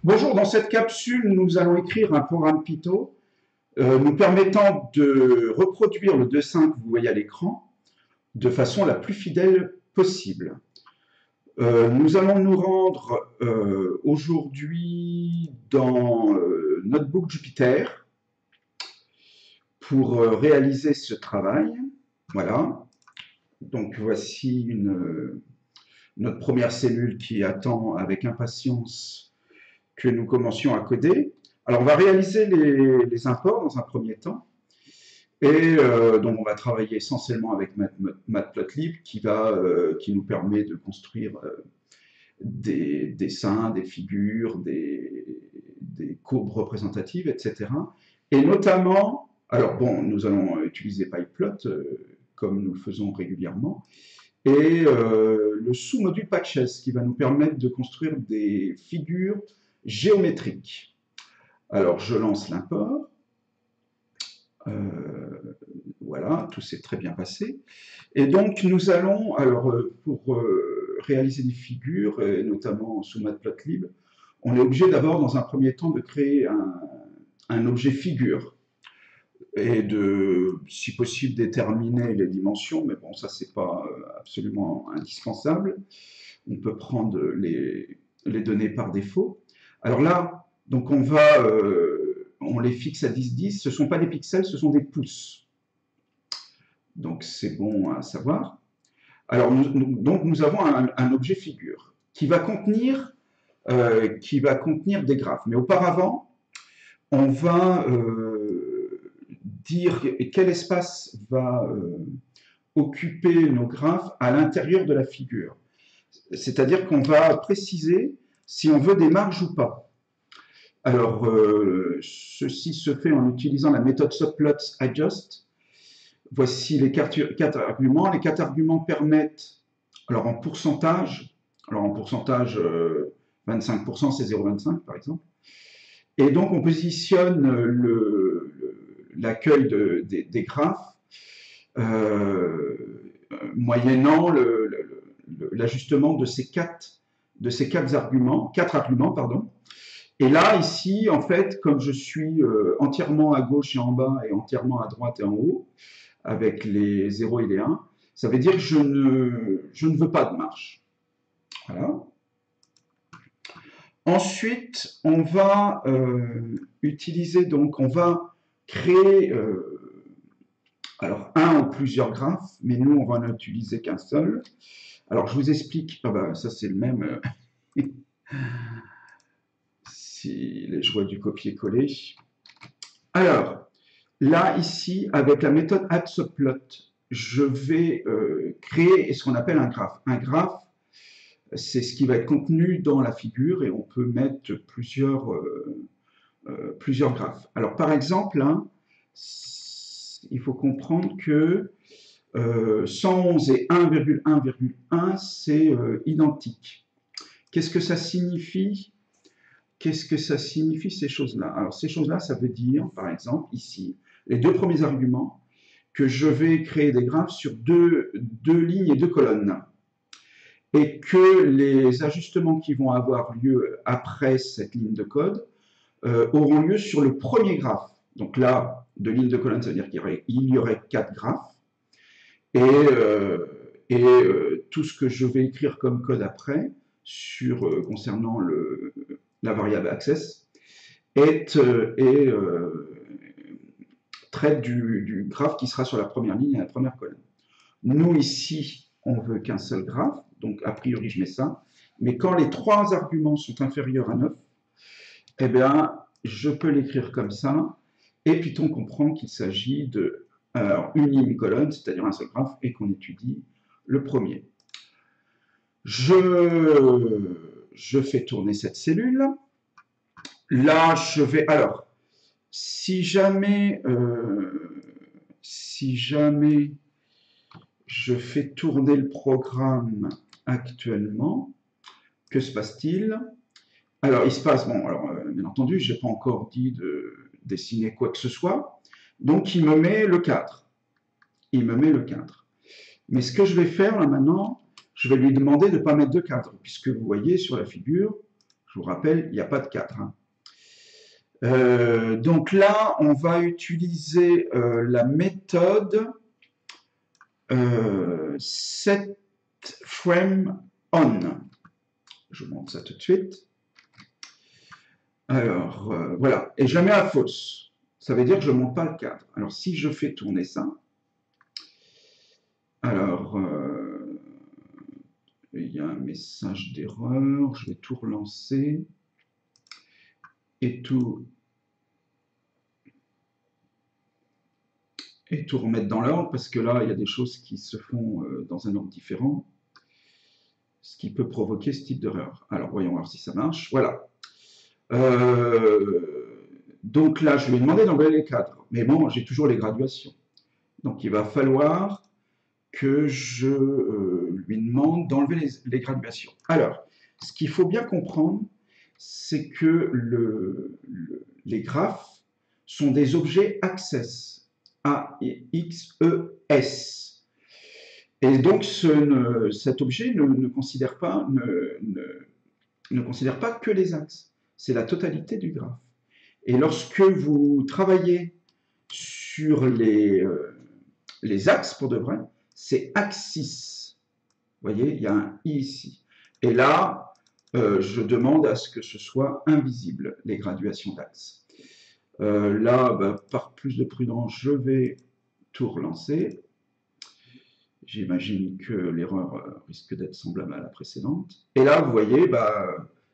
Bonjour, dans cette capsule, nous allons écrire un programme Python nous permettant de reproduire le dessin que vous voyez à l'écran de façon la plus fidèle possible. Nous allons nous rendre aujourd'hui dans Notebook Jupyter pour réaliser ce travail. Voilà. Donc voici notre première cellule qui attend avec impatience que nous commencions à coder. Alors, on va réaliser les imports dans un premier temps. Et donc, on va travailler essentiellement avec Matplotlib qui nous permet de construire des dessins, des figures, des courbes représentatives, etc. Et notamment, alors bon, nous allons utiliser PyPlot comme nous le faisons régulièrement, et le sous-module Patches qui va nous permettre de construire des figures géométriques. Alors, je lance l'import. Voilà, tout s'est très bien passé. Et donc, nous allons, alors, pour réaliser des figures, et notamment sous Matplotlib, on est obligé d'abord, dans un premier temps, de créer un objet figure et de, si possible, déterminer les dimensions, mais bon, ça, c'est pas absolument indispensable. On peut prendre les données par défaut. Alors là, donc on les fixe à 10-10. Ce ne sont pas des pixels, ce sont des pouces. Donc c'est bon à savoir. Alors donc nous avons un objet figure qui va contenir des graphes. Mais auparavant, on va dire quel espace va occuper nos graphes à l'intérieur de la figure. C'est-à-dire qu'on va préciser si on veut des marges ou pas. Alors, ceci se fait en utilisant la méthode subplots_adjust. Voici les quatre arguments. Les quatre arguments permettent, alors en pourcentage, 25% c'est 0,25 par exemple. Et donc on positionne l'accueil des graphes moyennant l'ajustement de ces quatre arguments. Et là, ici, en fait, comme je suis entièrement à gauche et en bas et entièrement à droite et en haut, avec les 0 et les 1, ça veut dire que je ne veux pas de marge. Voilà. Ensuite, on va utiliser, donc on va créer alors un ou plusieurs graphes, mais nous on va n'en utiliser qu'un seul. Alors je vous explique, ça c'est le même, si les joies du copier-coller. Alors, là, ici, avec la méthode add_subplot, je vais créer ce qu'on appelle un graphe. Un graphe, c'est ce qui va être contenu dans la figure et on peut mettre plusieurs graphes. Alors, par exemple, hein, il faut comprendre que 111 et 1,1,1, c'est identique. Qu'est-ce que ça signifie? Qu'est-ce que ça signifie ces choses-là? Alors ces choses-là, ça veut dire, par exemple, ici, les deux premiers arguments, que je vais créer des graphes sur deux lignes et deux colonnes. Et que les ajustements qui vont avoir lieu après cette ligne de code auront lieu sur le premier graphe. Donc là, de ligne de colonne, ça veut dire qu'il y aurait 4 graphes. Et tout ce que je vais écrire comme code après, concernant la variable access, traite du graphe qui sera sur la première ligne et la première colonne. Nous, ici, on veut qu'un seul graphe, donc a priori, je mets ça. Mais quand les trois arguments sont inférieurs à 9, eh bien, je peux l'écrire comme ça, et Python comprend qu'il s'agit de une ligne colonne, c'est-à-dire un seul graphe, et qu'on étudie le premier. Je fais tourner cette cellule. Là, je vais... Alors, si jamais je fais tourner le programme actuellement, que se passe-t-il? Alors, il se passe... Bon, alors, bien entendu, je n'ai pas encore dit de dessiner quoi que ce soit. Donc, il me met le cadre. Mais ce que je vais faire, là, maintenant, je vais lui demander de ne pas mettre de cadre, puisque vous voyez sur la figure, Je vous rappelle, il n'y a pas de cadre. Hein. Donc là, on va utiliser la méthode set frame on. Je vous montre ça tout de suite. Alors, voilà. Et je la mets à false. Ça veut dire que je ne monte pas le cadre. Alors, si je fais tourner ça, alors, il y a un message d'erreur. Je vais tout relancer. Et tout remettre dans l'ordre, parce que là, il y a des choses qui se font dans un ordre différent, ce qui peut provoquer ce type d'erreur. Alors, voyons voir si ça marche. Voilà. Donc là, je lui ai demandé d'enlever les cadres. Mais bon, j'ai toujours les graduations. Donc, il va falloir que je lui demande d'enlever les graduations. Alors, ce qu'il faut bien comprendre, c'est que les graphes sont des objets access. A-X-E-S. Et donc, cet objet ne considère pas que les axes. C'est la totalité du graphe. Et lorsque vous travaillez sur les axes, pour de vrai, c'est axis. Vous voyez, il y a un I ici. Et là, je demande à ce que ce soit invisible, les graduations d'axes. Là, par plus de prudence, je vais tout relancer. J'imagine que l'erreur risque d'être semblable à la précédente. Et là, vous voyez,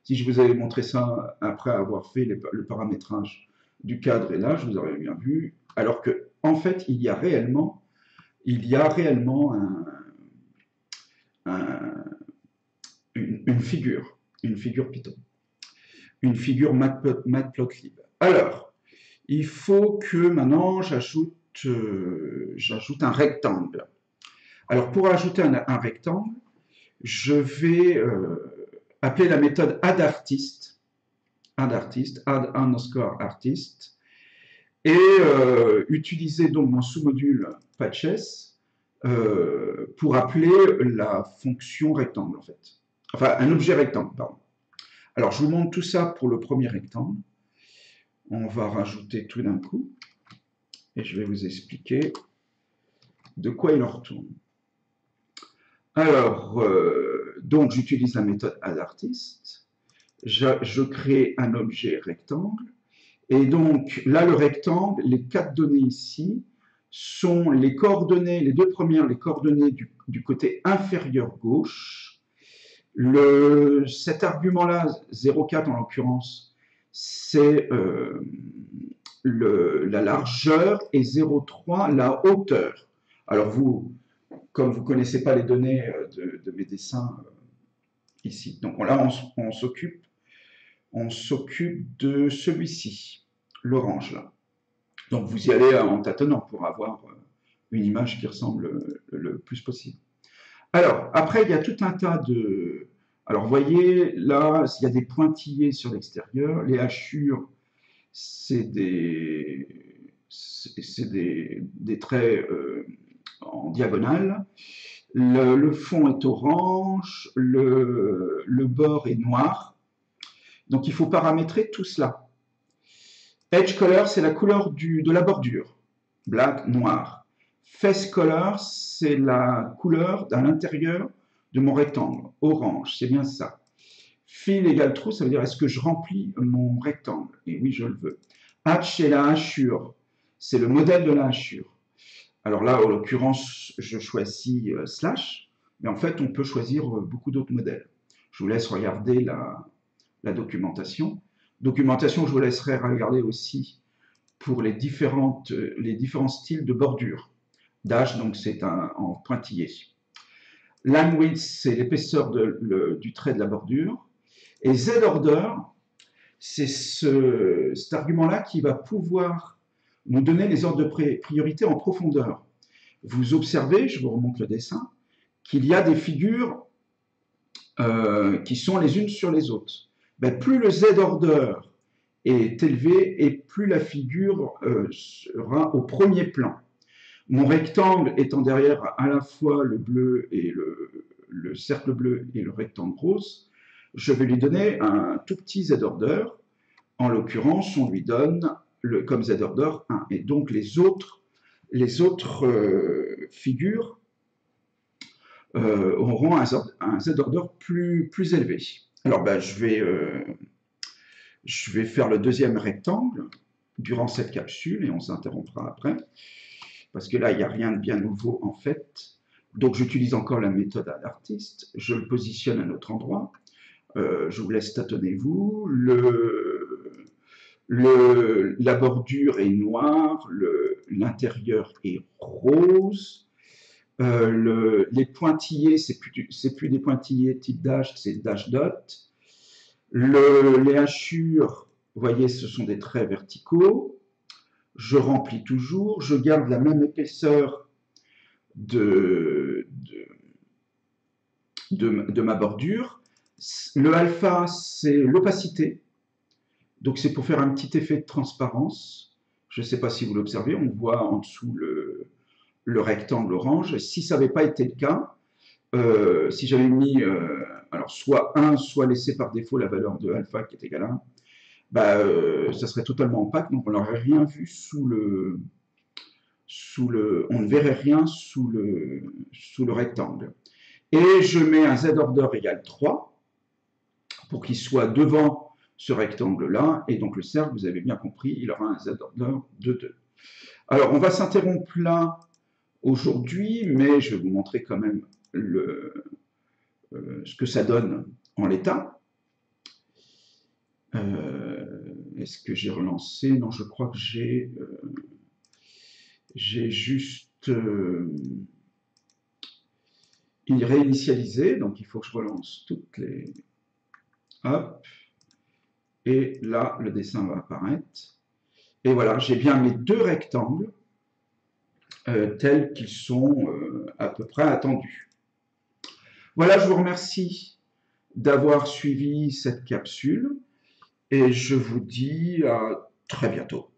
si je vous avais montré ça après avoir fait le paramétrage du cadre et là, je vous aurais bien vu, alors que en fait, il y a réellement une figure Python, une figure Matplotlib. Alors, il faut que maintenant j'ajoute un rectangle. Alors pour ajouter un rectangle, je vais appeler la méthode addArtist, add_artist, et utiliser donc mon sous-module patches pour appeler la fonction rectangle en fait. Enfin, un objet rectangle, pardon. Alors je vous montre tout ça pour le premier rectangle. On va rajouter tout d'un coup, et je vais vous expliquer de quoi il en retourne. Alors, donc j'utilise la méthode addArtist, je crée un objet rectangle, et donc là le rectangle, les 4 données ici, sont les coordonnées, les deux premières, les coordonnées du côté inférieur gauche. Cet argument-là, 0,4 en l'occurrence, c'est la largeur et 0,3 la hauteur. Alors vous, comme vous ne connaissez pas les données de mes dessins ici, donc là on s'occupe de celui-ci, l'orange là. Donc vous y allez en tâtonnant pour avoir une image qui ressemble le plus possible. Alors après il y a tout un tas de... Alors vous voyez là, il y a des pointillés sur l'extérieur, les hachures c'est des traits en diagonale. Le fond est orange, le bord est noir. Donc il faut paramétrer tout cela. Edge color, c'est la couleur de la bordure. Black, noir. Face color, c'est la couleur à l'intérieur de mon rectangle. Orange, c'est bien ça. Fill égale true, ça veut dire est-ce que je remplis mon rectangle? Et oui, je le veux. Hatch, c'est la hachure. C'est le modèle de la hachure. Alors là, en l'occurrence, je choisis slash, mais en fait, on peut choisir beaucoup d'autres modèles. Je vous laisse regarder la documentation. Documentation, je vous laisserai regarder aussi pour les différents styles de bordure. Dash, donc c'est en pointillé. Line width, c'est l'épaisseur du trait de la bordure. Et Z-order, c'est cet argument-là qui va pouvoir nous donner les ordres de priorité en profondeur. Vous observez, je vous remonte le dessin, qu'il y a des figures qui sont les unes sur les autres. Plus le Z-order est élevé et plus la figure sera au premier plan. Mon rectangle étant derrière à la fois le bleu et le cercle bleu et le rectangle rose, je vais lui donner un tout petit z-order. En l'occurrence, on lui donne comme z-order 1. Et donc les autres figures auront un z-order plus élevé. Alors ben, je vais faire le deuxième rectangle durant cette capsule et on s'interrompra après. Parce que là, il n'y a rien de bien nouveau en fait. Donc j'utilise encore la méthode à l'artiste. Je le positionne à un autre endroit. Je vous laisse tâtonner vous. La bordure est noire, l'intérieur est rose. Les pointillés, c'est plus des pointillés type dash, c'est dash dot. Les hachures, vous voyez, ce sont des traits verticaux. Je remplis toujours, je garde la même épaisseur de ma bordure. Le alpha, c'est l'opacité. Donc c'est pour faire un petit effet de transparence. Je ne sais pas si vous l'observez, on voit en dessous le rectangle orange. Si ça n'avait pas été le cas, si j'avais mis alors soit 1, soit laissé par défaut la valeur de alpha qui est égale à 1, bah, ça serait totalement opaque, donc on n'aurait rien vu on ne verrait rien sous le rectangle. Et je mets un z-order égale 3 pour qu'il soit devant ce rectangle-là, et donc le cercle, vous avez bien compris, il aura un z-order de 2. Alors, on va s'interrompre là aujourd'hui, mais je vais vous montrer quand même ce que ça donne en l'état. Est-ce que j'ai relancé? Non, je crois que j'ai juste réinitialisé, donc il faut que je relance toutes les... Hop. Et là, le dessin va apparaître. Et voilà, j'ai bien mes deux rectangles tels qu'ils sont à peu près attendus. Voilà, je vous remercie d'avoir suivi cette capsule et je vous dis à très bientôt.